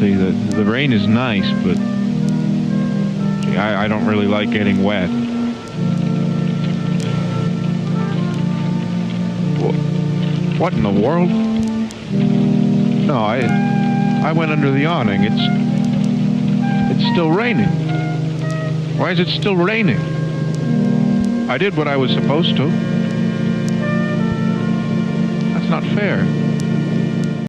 See, the rain is nice, but gee, I don't really like getting wet. What in the world? No, I went under the awning. It's still raining. Why is it still raining? I did what I was supposed to. That's not fair.